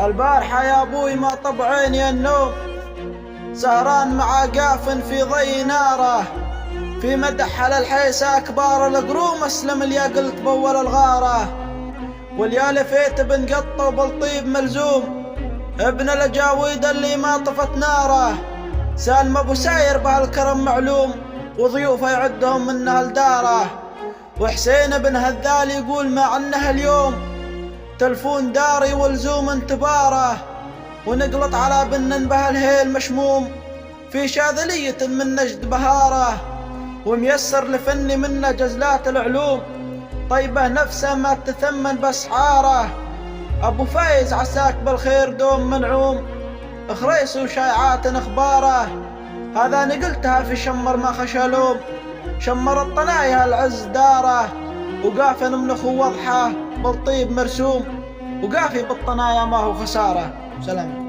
البارحة يا ابوي ما طب عيني النوم، سهران مع قاف في ضي ناره، في مدح على الحيسة كبار القروم، اسلم اليا قلت بول الغاره، واليا لفيت بن قطة وبالطيب ملزوم، ابن الجاويد اللي ما طفت ناره، سالم ابو ساير بهالكرم معلوم، وضيوفه يعدهم من اهل داره، وحسين بن هذال يقول ما عنه اليوم، تلفون داري ولزوم انتباره، ونقلط على بن بهالهيل مشموم، في شاذلية من نجد بهاره، وميسر لفني منه جزلات العلوم، طيبه نفسه ما تثمن باسعاره، ابو فايز عساك بالخير دوم منعوم، خريس وشايعات اخباره، هذا نقلتها في شمر ما خشلوم، شمر الطنايا العز داره، وقافن من اخو وضحه بالطيب مرسوم، وقافي بالطنايا ما هو خساره. سلام.